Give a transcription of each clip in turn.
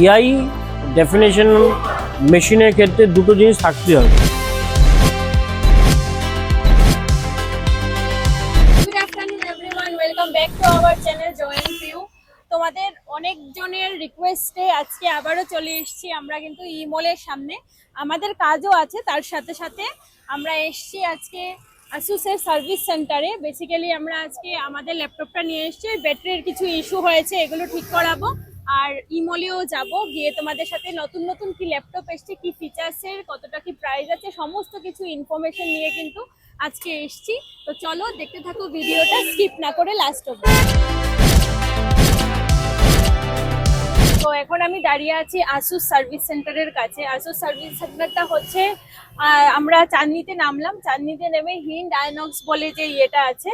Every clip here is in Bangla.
ডিআই ডেফিনেশন মেশিনের ক্ষেত্রে দুটো জিনিস থাকতে হবে। Good afternoon everyone, welcome back to our channel join view. তোমাদের অনেক জনের রিকোয়েস্টে আজকে আবারও চলে এসেছি আমরা কিন্তু ইমলের সামনে। আমাদের কাজও আছে, তার সাথে সাথে আমরা এসেছি আজকে আসুসের সার্ভিস সেন্টারে। বেসিক্যালি আমরা আজকে আমাদের ল্যাপটপটা নিয়ে এসেছি, ব্যাটারির কিছু ইস্যু হয়েছে, এগুলো ঠিক করাবো। আর ইমলেও যাব, গিয়ে তোমাদের সাথে নতুন নতুন কি ল্যাপটপ এসছে, কি ফিচার্সের, কতটা কি প্রাইস আছে, সমস্ত কিছু ইনফরমেশন নিয়ে কিন্তু আজকে এসছি। তো চলো দেখতে থাকো ভিডিওটা, স্কিপ না করে লাস্ট অবধি। তো এখন আমি দাঁড়িয়ে আছি আসুস সার্ভিস সেন্টারের কাছে। আসুস সার্ভিস সেন্টারটা হচ্ছে আমরা চাঁদনিতে নামলাম, চাঁদনিতে নেমে হিন্ড আইনক্স বলে যে ইয়েটা আছে,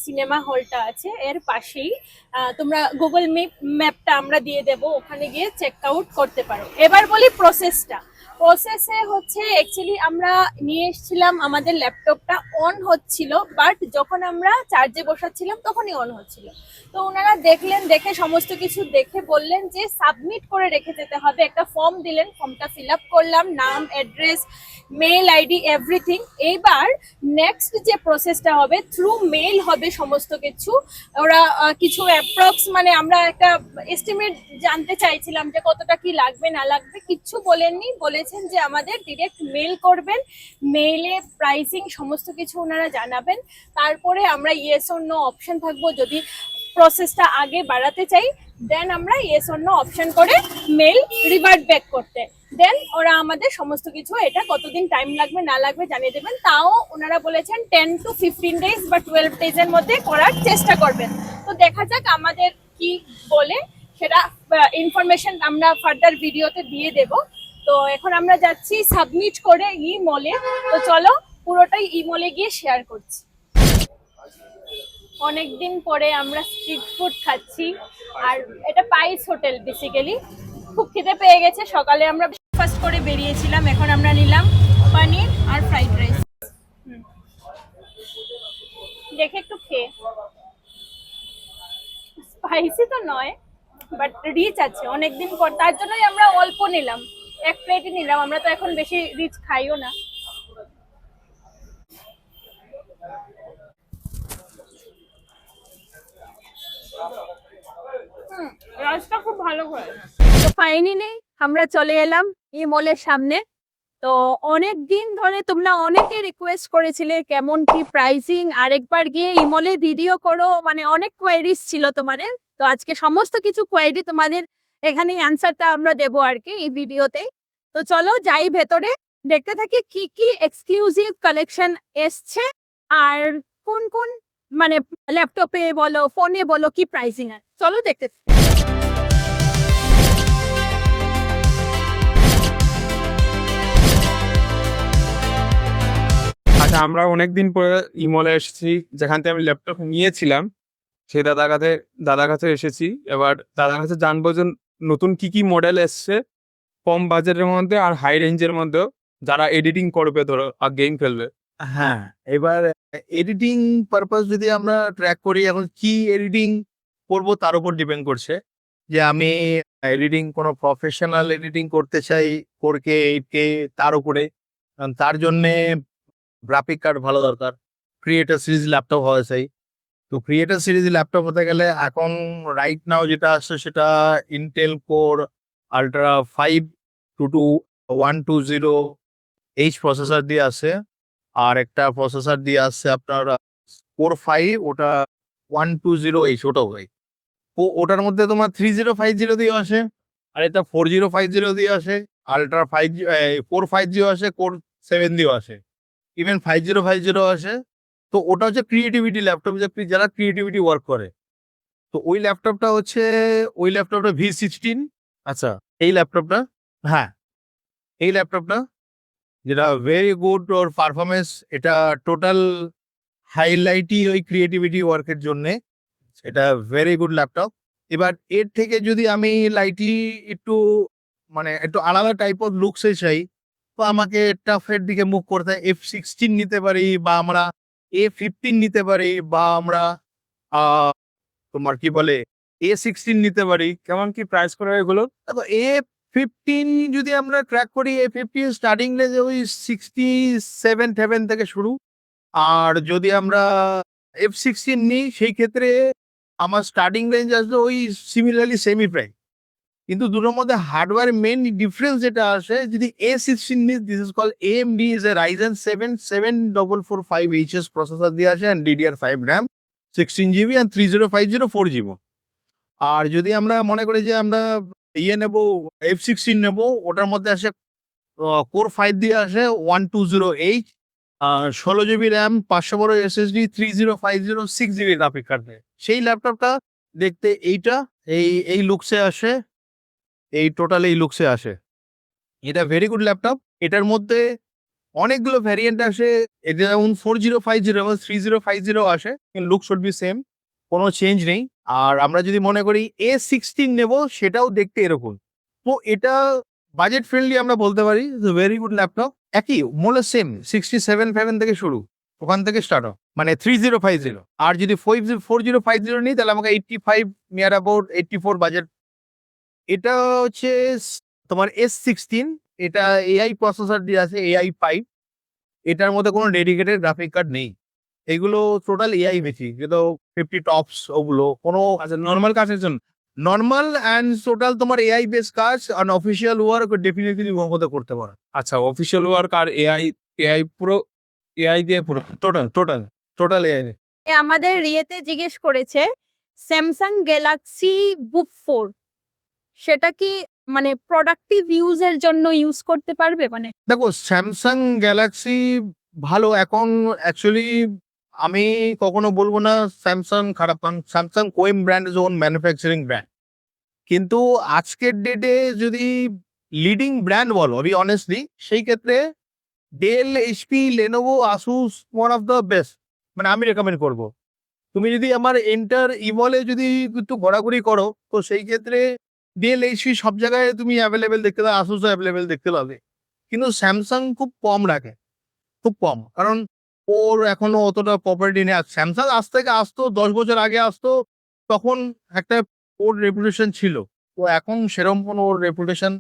সিনেমা হলটা আছে, এর পাশেই তোমরা গুগল ম্যাপটা আমরা দিয়ে দেবো, ওখানে গিয়ে চেক আউট করতে পারো। এবার বলি প্রসেসে হচ্ছে অ্যাকচুয়ালি আমরা নিয়ে এসেছিলাম, আমাদের ল্যাপটপটা অন হচ্ছিল, বাট যখন আমরা চার্জে বসাচ্ছিলাম তখনই অন হচ্ছিল। তো ওনারা দেখলেন, দেখে সমস্ত কিছু দেখে বললেন যে সাবমিট করে রেখে যেতে হবে। একটা ফর্ম দিলেন, ফর্মটা ফিল আপ করলাম, নাম, অ্যাড্রেস, মেল আইডি, এভরিথিং। এইবার নেক্সট যে প্রসেসটা হবে, থ্রু মেল হবে সমস্ত কিছু। ওরা কিছু অ্যাপ্রক্স মানে আমরা একটা এস্টিমেট জানতে চাইছিলাম যে কতটা কি লাগবে না লাগবে, কিচ্ছু বলেননি, বলেছেন যে আমাদের ডিরেক্ট মেল করবেন, মেইলে প্রাইসিং সমস্ত কিছু ওনারা জানাবেন। তারপরে আমরা ইয়েস অর নো অপশন থাকবো, যদি প্রসেসটা আগে বাড়াতে চাই দেন আমরা ইয়েস অর নো অপশন করে মেল রিভার্ট ব্যাক করতে, দেন ওরা আমাদের সমস্ত কিছু এটা কতদিন টাইম লাগবে না লাগবে জানিয়ে দেবেন। তাও ওনারা বলেছেন 10 to 15 days বা 12 ডেজের মধ্যে করার চেষ্টা করবেন। তো দেখা যাক আমাদের কি বলে, সেটা ইনফরমেশন আমরা ফার্দার ভিডিওতে দিয়ে দেব। তো এখন আমরা যাচ্ছি সাবমিট করে ইমলে। তো চলো পুরোটাই ইমলে গিয়ে শেয়ার করছি। অনেকদিন পরে আমরা স্ট্রিট ফুড খাচ্ছি, আর এটা পাইস হোটেল বেসিক্যালি। খুব খিদে পেয়ে গেছে, সকালে আমরা ব্রেকফাস্ট করে বেরিয়েছিলাম, এখন আমরা নিলাম পনির আর ফ্রাইড রাইস। দেখে একটু খেয়ে, স্পাইসি তো নয় বাট রিচ আছে অনেকদিন পর, তার জন্যই আমরা অল্প নিলাম, এক প্লেটই নিলাম। আমরা তো এখন বেশি রিচ খাইও না। রাইসটা খুব ভালো করে। তো ফাইনালি আমরা চলে এলাম এই মলের সামনে। তো অনেক দিন ধরে তোমরা অনেকে রিকোয়েস্ট করেছিলে কেমন কি প্রাইসিং, আরেকবার গিয়ে ইমলে ভিডিও করো, মানে অনেক কোয়েরিজ ছিল তোমাদের। তো আজকে সমস্ত কিছু কোয়েরি তোমাদের এখানে অ্যান্সারটা আমরা দেবো আর কি এই ভিডিওতে। তো চলো যাই ভেতরে, দেখতে থাকি কি কি এক্সক্লুসিভ কালেকশন এসছে, আর কোন কোন মানে ল্যাপটপে বলো ফোনে বলো কি প্রাইসিং আছে, চলো দেখতে থাকি। আচ্ছা, আমরা অনেকদিন পরে ইমলে এসেছি, যেখান থেকে আমি ল্যাপটপ নিয়েছিলাম সেই দাদার কাছে এসেছি। এবার দাদার কাছে জানবো যে নতুন কি কি মডেল এসছে কম বাজেটের মধ্যে আর হাই রেঞ্জের মধ্যেও, যারা এডিটিং করবে ধরো আর গেম খেলবে। হ্যাঁ, এবার এডিটিং পারপাস যদি আমরা ট্র্যাক করি, এখন কি এডিটিং করব তার উপর ডিপেন্ড করছে। যে আমি এডিটিং কোনো প্রফেশনাল এডিটিং করতে চাই 4K 8K, তার উপরে তার জন্যে গ্রাফিক কার্ড ভালো দরকার, ক্রিয়েটার সিরিজ ল্যাপটপ হওয়া চাই। তো ক্রিয়েটার সিরিজ ল্যাপটপ হতে গেলে এখন রাইট নাও যেটা আসছে সেটা Intel core ultra 5 120H processor দিয়ে আসে, আর একটা প্রসেসর দিয়ে আসছে আপনার কোর 5, ওটা 120H, ওটাও ভাই। ওটার মধ্যে তোমার 3050 দিয়ে আসে, আর এটা 4050 দিয়ে আসে, আল্ট্রা 450 আসে, কোর 7 দিয়েও আসে, ইভেন 5050 আসে। তো ওটা হচ্ছে ক্রিয়েটিভিটি ল্যাপটপ, যারা ক্রিয়েটিভিটি ওয়ার্ক করে। তো ওই ল্যাপটপটা V16। আচ্ছা, এই ল্যাপটপটা, হ্যাঁ এই ল্যাপটপটা যেটা ভেরি গুড ওর পারফরমেন্স, এটা টোটাল হাইলাইটই ওই ক্রিয়েটিভিটি ওয়ার্কের জন্যে, এটা ভেরি গুড ল্যাপটপ। এবার এর থেকে যদি আমি লাইটলি একটু মানে একটু আলাদা টাইপ অফ লুকসে চাই, তো আমাকে টাফের দিকে মুভ করতে হয়। F16 নিতে পারি, বা আমরা A15 নিতে পারি, বা আমরা তোমার কি বলে A16 নিতে পারি, কেমন কি প্রাইস করে এগুলো? দেখো A15 যদি আমরা ট্র্যাক করি, A15 স্টার্টিং রেঞ্জ ওই 67 থেকে শুরু। আর যদি আমরা F16 নিই সেই ক্ষেত্রে আমার স্টার্টিং রেঞ্জ আসবে ওই সিমিলারলি সেমি প্রাইস। কিন্তু দুটোর মধ্যে হার্ডওয়্যার মেন ডিফারেন্স যেটা আসে, যদি A16 নিস, this is call AMD is a Ryzen 7 7445HS processor দিয়ে আসে and DDR5 RAM 16GB and 3050 4GB। আর যদি আমরা মনে করি যে আমরা নেব F16 নেব, ওটার মধ্যে আসে Core 5 দিয়ে আসে 1208, আর 16GB RAM, 512 SSD, 3050 6GB graphic card দেয়। সেই ল্যাপটপটা দেখতে এই লুকসে আসে, এই টোটাল এই লুকসে আসে। এটা ভেরি গুড ল্যাপটপ। এটার মধ্যে অনেকগুলো ভ্যারিয়েন্ট আসে, এটা যেমন 4050 এবং 3050 আসে, লুক শুড বি সেম, কোনো চেঞ্জ নেই। আর আমরা যদি মনে করি A16 নেব, সেটাও দেখতে এরকম। তো এটা বাজেট ফ্রেন্ডলি আমরা বলতে পারি, ভেরি গুড ল্যাপটপ। একই মোলে সেম 67 থেকে শুরু, ওখান থেকে স্টার্ট হয়, মানে 3050। আর যদি 4050 নিই তাহলে আমাকে 85 নিয়ার অ্যাবাউট 84 বাজেট। এটা হচ্ছে তোমার S16, এটা AI প্রসেসর দিয়ে আছে, AI5। এটার মধ্যে কোনো ডেডিকেটেড গ্রাফিক কার্ড নেই, এগুলো টোটাল AI বেশি, যেগুলো 50 টপস, ওগুলো কোনো আচ্ছা, নর্মাল কাজের জন্য? নর্মাল অ্যান্ড টোটাল তোমার AI বেস কাজ আর অফিসিয়াল ওয়ার্ক ডেফিনেটলি মধ্যে করতে পারো। আচ্ছা, অফিসিয়াল ওয়ার্ক আর এআই পুরো এআই দিয়ে পুরো টোটাল AI। আমাদের রিয়েতে জিজ্ঞেস করেছে স্যামসাং গ্যালাক্সি বুক 4 সেটা কি মানে প্রোডাক্টিভ ইউজের জন্য ইউজ করতে পারবে? মানে দেখো, স্যামসাং গ্যালাক্সি ভালো এখন। অ্যাকচুয়ালি আমি কখনো বলবো না স্যামসাং খারাপ, কারণ স্যামসাং কোয়েম brand is own manufacturing brand. কিন্তু আজকের ডেটে যদি লিডিং ব্র্যান্ড বলো, আমি অনেস্টলি সেই ক্ষেত্রে Dell, HP, Lenovo, Asus one of the best, মানে আমি রেকমেন্ড করবো। তুমি যদি আমার এন্টার ইমলে যদি একটু ঘোরাঘুরি করো, তো সেই ক্ষেত্রে ডেল, এইচপি সব জায়গায় তুমি অ্যাভেলেবেল দেখতে পাবে, আসুসও অ্যাভেলেবেল দেখতে পাবে। কিন্তু স্যামসাং খুব কম রাখে, খুব কম, কারণ ওর এখনো অতটা প্রপার্টি নেই। স্যামসাং আজ থেকে আসতো 10 বছর আগে আসতো, তখন একটা ওর রেপুটেশন ছিল। তো এখন সেরকম কোনো ওর রেপুটেশন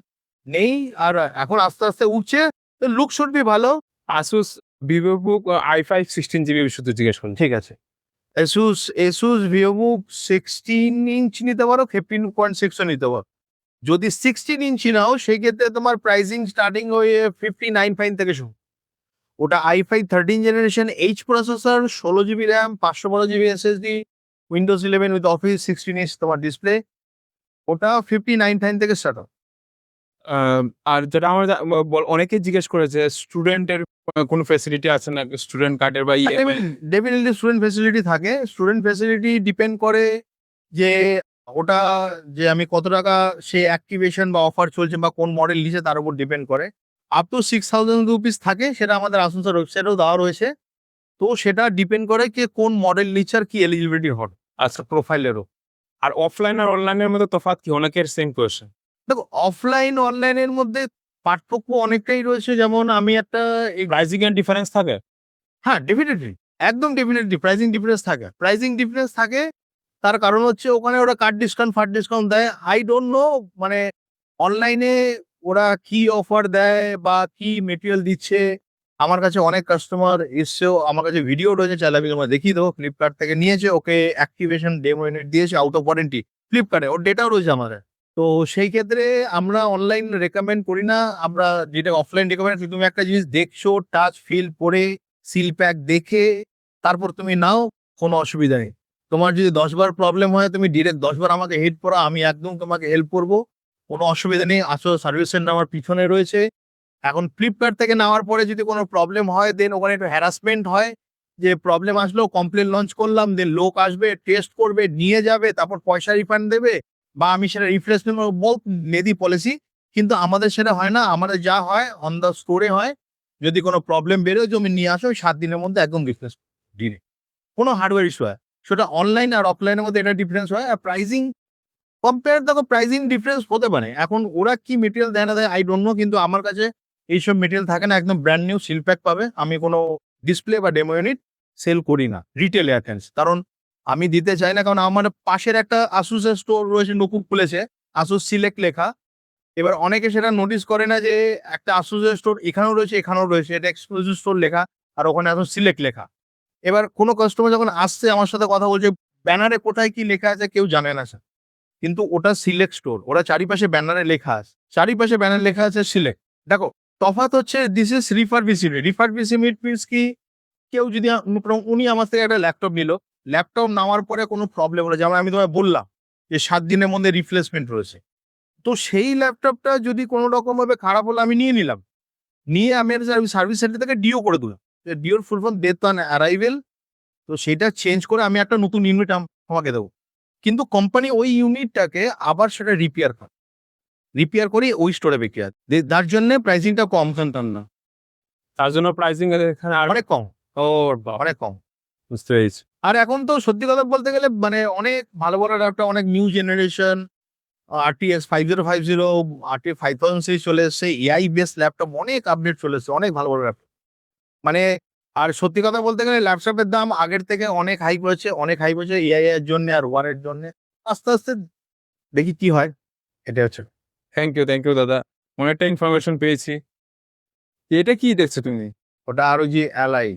নেই, আর এখন আস্তে আস্তে উঠছে। লুক শুড বি ভালো। আসুস ভিভোবুক i5 16GB শুধু জিজ্ঞেস করুন। ঠিক আছে, এসুস ভিভোবুক 16 ইঞ্চ নিতে পারো, 15.6 নিতে পারো। যদি 16 ইঞ্চি নাও সেই ক্ষেত্রে তোমার প্রাইসিং স্টার্টিং হয়ে 59 থেকে শুরু। ওটা i5 13 generation H processor, 16GB RAM, 512GB SSD, Windows 11 with office, 16 inch তোমার ডিসপ্লে। ওটা 59 থেকে স্টার্ট হয়। আর যেটা আমার অনেকে জিজ্ঞেস করেছে, স্টুডেন্টের কোনো ফেসিলিটি আছে না, স্টুডেন্ট কার্ডের বা ডেফিনেটলি স্টুডেন্ট ফেসিলিটি থাকে। স্টুডেন্ট ফেসিলিটি ডিপেন্ড করে যে ওটা যে আমি কত টাকা সে অ্যাক্টিভেশন বা অফার চলছে বা কোন মডেল নিচ্ছে তার উপর ডিপেন্ড করে। আপ টু 6000 রুপিস থাকে, সেটা আমাদের আসুসের ওয়েবসাইটেও দেওয়া রয়েছে। তো সেটা ডিপেন্ড করে যে কোন মডেল নিচ্ছে আর কি এলিজিবিলিটি হয়, আচ্ছা প্রোফাইলেরও। আর অফলাইন আর অনলাইনের মধ্যে তফাৎ কি? অনেকের সেম কোয়েশ্চেন। দেখো, অফলাইন অনলাইনের মধ্যে পার্থক্য অনেকটাই রয়েছে। যেমন আমি একটা প্রাইসিং এর ডিফারেন্স থাকে? হ্যাঁ, ডেফিনেটলি, একদম ডেফিনেটলি প্রাইসিং ডিফারেন্স থাকে। তার কারণ হচ্ছে ওখানে ওরা কার্ড ডিসকাউন্ট, ফার্ড ডিসকাউন্ট দেয়। আই ডোন্ট নো মানে অনলাইনে ওরা কি অফার দেয় বা কি মেটেরিয়াল দিচ্ছে। আমার কাছে অনেক কাস্টমার এসছেও, আমার কাছে ভিডিও রয়েছে, চাইলে আমি তোমার দেখিয়ে দেবো। ফ্লিপকার্ট থেকে নিয়েছে, ওকে অ্যাক্টিভেশন ডেমো ইউনিট দিয়েছে আউট অফ ওয়ারেন্টি, ফ্লিপকার্টে ওর ডেটাও রয়েছে আমাদের। তো সেই ক্ষেত্রে আমরা অনলাইন রেকমেন্ড করি না, আমরা যেটা অফলাইন রেকমেন্ড। তুমি একটা জিনিস দেখছো, টাচ ফিল করে, সিল প্যাক দেখে তারপর তুমি নাও, কোনো অসুবিধা নেই। তোমার যদি 10 বার প্রবলেম হয়, তুমি ডিরেক্ট 10 বার আমাকে হেল্প করো, আমি একদম তোমাকে হেল্প করবো, কোনো অসুবিধা নেই। আসো, সার্ভিস সেন্টার আমার পিছনে রয়েছে। এখন ফ্লিপকার্ট থেকে নেওয়ার পরে যদি কোনো প্রবলেম হয়, দেন ওখানে একটু হ্যারাসমেন্ট হয়, যে প্রবলেম আসলো, কমপ্লেন লঞ্চ করলাম, দেন লোক আসবে, টেস্ট করবে, নিয়ে যাবে, তারপর পয়সা রিফান্ড দেবে, বা আমি সেটা রিপ্লেসমেন্ট বল নেদি পলিসি। কিন্তু আমাদের সেটা হয় না। আমাদের যা হয় অন দ্য স্টোরে হয়। যদি কোনো প্রবলেম বেরোয়, তুমি নিয়ে আসো, 7 দিনের মধ্যে একদম রিপ্লেস দিনে, কোনো হার্ডওয়্যার ইস্যু হয়। সেটা অনলাইন আর অফলাইনের মধ্যে এটা ডিফারেন্স হয়। আর প্রাইসিং কম্পেয়ার, দেখো প্রাইসিং ডিফারেন্স হতে পারে। এখন ওরা কি মেটেরিয়াল দেয় না দেয় আই ডোন্ট নো, কিন্তু আমার কাছে এইসব মেটেরিয়াল থাকে না, একদম ব্র্যান্ড নিউ সিল প্যাক পাবে। আমি কোনো ডিসপ্লে বা ডেমো ইউনিট সেল করি না রিটেল এয়ারটেন্স, কারণ আমি দিতে চাই না, কারণ আমার পাশের একটা আসুসের স্টোর রয়েছে, নকুক খুলেছে, আসুস সিলেক্ট লেখা। এবার অনেকে সেটা নোটিস করে না যে একটা আসুসের স্টোর এখানেও রয়েছে, এখানেও রয়েছে, এটা এক্সক্লুসিভ স্টোর লেখা আর ওখানে আসুস সিলেক্ট লেখা। এবার কোনো কাস্টমার যখন আসছে আমার সাথে কথা বলছে, ব্যানারে কোথায় কি লেখা আছে কেউ জানে না স্যার, কিন্তু ওটা সিলেক্ট স্টোর, ওরা চারিপাশে ব্যানারে লেখা আছে, চারিপাশে ব্যানার লেখা আছে সিলেক্ট। দেখো তফাৎ হচ্ছে দিস ইজ রিফারবিশিমেন্ট। রিফারবিশিমেন্ট মিনস কি, কেউ যদি উনি আমার থেকে একটা ল্যাপটপ নিল, ল্যাপটপ নেওয়ার পরে কোনো প্রবলেম হলো, যেমন আমি তোমায় বললাম যে 7 দিনের মধ্যে রিপ্লেসমেন্ট রয়েছে, তো সেই ল্যাপটপটা যদি কোনো রকম ভাবে খারাপ হলো আমি নিয়ে নিলাম, নিয়ে আমি সার্ভিস সেন্টার থেকে ডিও করে দিলাম, ডিওর full form death on arrival, তো সেটা চেঞ্জ করে আমি একটা নতুন ইউনিট আমাকে দেবো, কিন্তু কোম্পানি ওই ইউনিটটাকে আবার সেটা রিপেয়ার করে ওই স্টোরে বিক্রি হয়, তার জন্য প্রাইসিংটা কম জানতাম না, তার জন্য প্রাইসিং এখানে আর অনেক কম, ও বাবা, অনেক কম। বুঝতে পেরেছি। আর এখন তো সত্যি কথা বলতে গেলে মানে অনেক ভালো ভালো ল্যাপটপ, অনেক নিউ জেনারেশন RTX 5050, RTX 5006 চলে এসছে, এআই বেস ল্যাপটপ, অনেক আপডেট চলে এসছে, অনেক ভালো ভালো ল্যাপটপ মানে। আর সত্যি কথা বলতে গেলে ল্যাপটপের দাম আগের থেকে অনেক হাই হয়েছে এআই এর জন্য আর ওয়ারের জন্য। আস্তে আস্তে দেখি কি হয়, এটা হচ্ছে। থ্যাংক ইউ দাদা, অনেকটা ইনফরমেশন পেয়েছি। এটা কি দেখছো তুমি? ওটা আরো যে এলআই,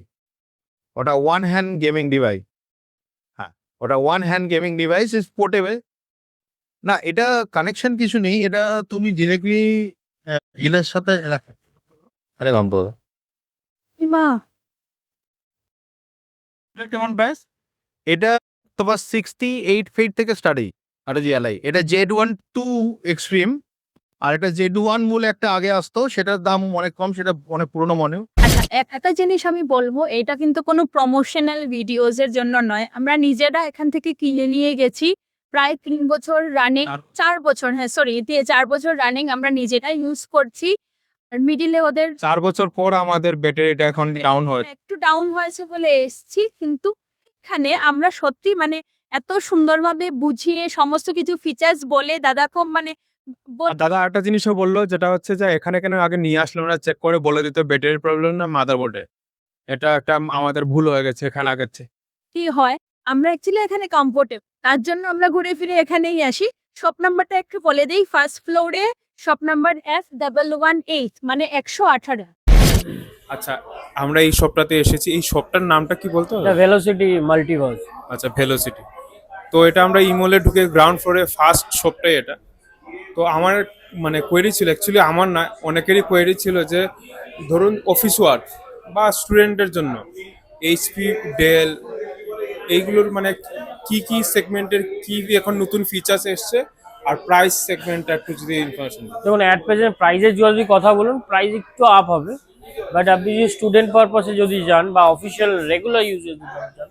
ওটা ওয়ান হ্যান্ড গেমিং ডিভাইস। হ্যাঁ, ওটা one hand gaming device, is portable. না, এটা কানেকশন কিছু নেই, এটা তুমি ডিরেক্টলি ইলের সাথে আরে বাম্প মা কেমন ব্যাস? এটা তোমার 68 ফিট থেকে স্টার্টিং। আর যে এলআই, এটা Z1-2 এক্সট্রিম, আর এটা Z1 বলে একটা আগে আসতো, সেটার দাম অনেক কম, সেটা অনেক পুরনো মনেও। আচ্ছা, একটা জিনিস আমি বলবো, এটা কিন্তু কোনো প্রমোশনাল ভিডিওস এর জন্য নয়, আমরা নিজেরা এখান থেকে কিনে নিয়ে গেছি, প্রায় 3 বছর রানিং, 4 বছর, হ্যাঁ সরি 4 বছর রানিং আমরা নিজেরাই ইউজ করছি। আর মিডিলে ওদের 4 বছর পর আমাদের ব্যাটারিটা এখন ডাউন হয়। একটু ডাউন হয়েছে বলে এসছি, কিন্তু এখানে আমরা সত্যি মানে এত সুন্দরভাবে বুঝিয়ে সমস্ত কিছু ফিচার্স বলে দাদা খুব মানে আর দাদা একটা জিনিসও বললো, যেটা হচ্ছে যে এখানে কেন আগে নিয়ে আসলো না, চেক করে বলে দিত ব্যাটারির প্রবলেম না মাদারবোর্ডে। এটা একটা আমাদের ভুল হয়ে গেছে এখানে আগের চেয়ে। কি হয়, আমরা অ্যাকচুয়ালি এখানে কমফোর্টেবল, তার জন্য আমরা ঘুরে ফিরে এখানেই আসি। শপ নাম্বারটা একটু বলে দেই, ফার্স্ট ফ্লোরে শপ নাম্বার F118, মানে 118। আচ্ছা, আমরা এই শপটাতে এসেছি, এই শপটার নামটা কি বলতো? এটা ভেলোসিটি মাল্টিভার্স। আচ্ছা, ভেলোসিটি। তো এটা আমরা ইমলে ঢুকে গ্রাউন্ড ফ্লোরে ফার্স্ট শপটাই এটা। তো আমার মানে কোয়েরি ছিল, অ্যাকচুয়ালি আমার না, অনেকেরই কোয়েরি ছিল যে ধরুন অফিস ওয়ার্ক বা স্টুডেন্টের জন্য এইচপি, ডেল, এইগুলোর মানে কি কি সেগমেন্টের কি এখন নতুন ফিচার্স এসছে, আর প্রাইস সেগমেন্টটা একটু যদি ইনফরমেশন দেন। যেমন অ্যাট প্রেজেন্ট প্রাইজের যদি কথা বলুন, প্রাইস একটু আপ হবে, বাট আপনি যদি স্টুডেন্ট পারপাসে যদি যান বা অফিসিয়াল রেগুলার ইউজে যদি যান,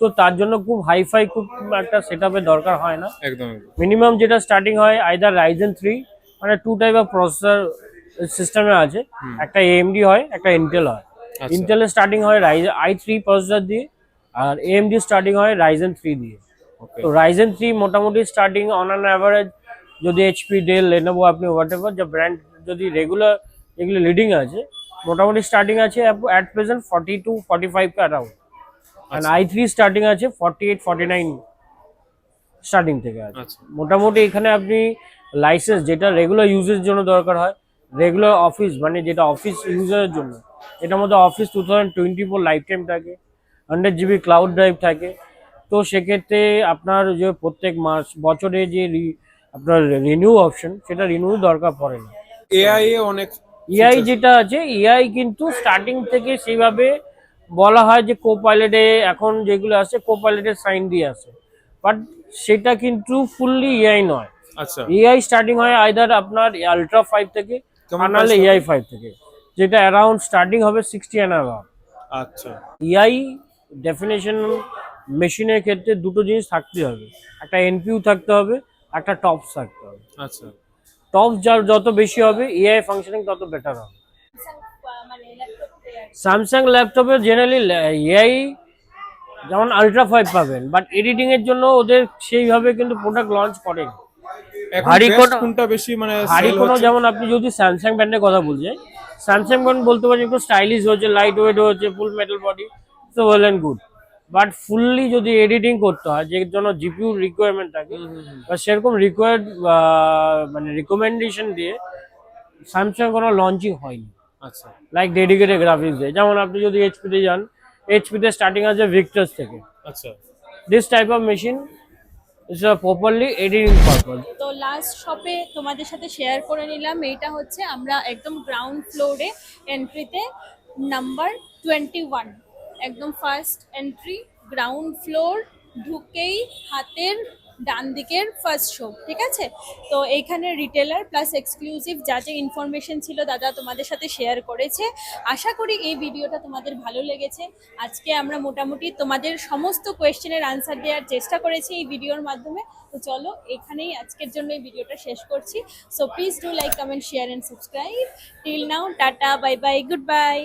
তো তার জন্য খুব হাইফাই খুব একটা সেট আপের দরকার হয় না। একদম মিনিমাম যেটা স্টার্টিং হয় আইদার Ryzen 3, মানে 2 টাইপ অফ প্রসেসর সিস্টেমে আছে, একটা AMD হয়, একটা ইন্টেল হয়। আচ্ছা। ইন্টেলের স্টার্টিং হয় Ryzen i3 প্রসেসর দিয়ে, আর AMD স্টার্টিং হয় Ryzen 3 দিয়ে। ওকে। তো Ryzen 3 মোটামুটি স্টার্টিং অন অ্যান অ্যাভারেজ, যদি HP, ডেল, লেনোভো আপনি হোয়াট এভার যে ব্র্যান্ড যদি রেগুলার এগুলো লিডিং আছে, মোটামুটি স্টার্টিং আছে অ্যাট প্রেজেন্ট 40 to 45 কে অ্যারাউন্ড। আর i3 স্টার্টিং আছে 48-49 স্টার্টিং থেকে আছে। আচ্ছা। মোটামুটি এখানে আপনি লাইসেন্স যেটা রেগুলার ইউজের জন্য দরকার হয়, রেগুলার অফিস মানে যেটা অফিস ইউজারের জন্য, এটার মধ্যে অফিস 2024 লাইফ টাইম থাকে, 100 GB ক্লাউড ড্রাইভ থাকে। তো সেক্ষেত্রে আপনার যে প্রত্যেক বছরে যে আপনার রিনিউ অপশন, সেটা রিনিউ দরকার পড়ে না। এআই এ অনেক এআই যেটা আছে, এআই কিন্তু স্টার্টিং থেকে সেইভাবে বলা হয় যে কোপাইলটে এখন যেগুলো আছে কোপাইলটের সাইন দিয়ে আছে, বাট সেটা কিন্তু ফুললি এআই নয়। আচ্ছা, এআই স্টার্টিং হয় আইদার আপনার আলট্রা 5 থেকে, কেমন আর নাহলে price এআই 5 থেকে, যেটা অ্যারাউন্ড স্টার্টিং হবে 60 অ্যান্ড অ্যাবাভ। আচ্ছা, এআই ডেফিনেশন মেশিনের ক্ষেত্রে দুটো জিনিস থাকতে হবে, একটা এনপিইউ থাকতে হবে, একটা টপস থাকতে হবে। আচ্ছা, টপস যার যত বেশি হবে, এআই ফাংশনিং তত বেটার হবে। মানে ল্যাপটপ স্যামসাং ল্যাপটপে জেনারেলি এআই যেমন আলট্রা 5 পাবেন, বাট এডিটিং এর জন্য ওদের সেইভাবে কিন্তু প্রোডাক্ট লঞ্চ করেনি। এখন ভারী best কোনো- কোনটা বেশি মানে ভারী sell কোনো, হচ্ছে? যেমন আপনি যদি স্যামসাং ব্র্যান্ডের কথা বলছেন, স্যামসাং ব্র্যান্ড বলতে পারেন একটু স্টাইলিশ হচ্ছে, লাইট ওয়েট হচ্ছে, ফুল metal body, so well and good. But fully যদি এডিটিং করতে হয় যে জন্য জিপিউ রিকোয়ারমেন্ট থাকে বা সেরকম রিকোয়ার্ড মানে রিকমেন্ডেশন দিয়ে স্যামসাং কোনো লঞ্চিং হয়নি আচ্ছা লাইক ডেডিকেটেড গ্রাফিক্স দিয়ে। যেমন আপনি যদি এইচপিতে যান, এইচপিতে স্টার্টিং আছে ভিক্টাস থেকে। আচ্ছা this type of machine is properly editing purpose. তো লাস্ট শপে তোমাদের সাথে শেয়ার করে নিলাম, এইটা হচ্ছে আমরা একদম গ্রাউন্ড ফ্লোরে এন্ট্রিতে নাম্বার 21, একদম ফার্স্ট এন্ট্রি, গ্রাউন্ড ফ্লোর, ঢুকেই হাতের ডান দিকের ফার্স্ট শপ, ঠিক আছে? তো এইখানে রিটেলার প্লাস এক্সক্লুসিভ যা যা ইনফরমেশন ছিল দাদা তোমাদের সাথে শেয়ার করেছে। আশা করি এই ভিডিওটা তোমাদের ভালো লেগেছে। আজকে আমরা মোটামুটি তোমাদের সমস্ত কোয়েশ্চেনের আনসার দেওয়ার চেষ্টা করেছি এই ভিডিওর মাধ্যমে। তো চলো এখানেই আজকের জন্য এই ভিডিওটা শেষ করছি। So please do like, comment, share and subscribe. Till now, tata, bye bye, good bye.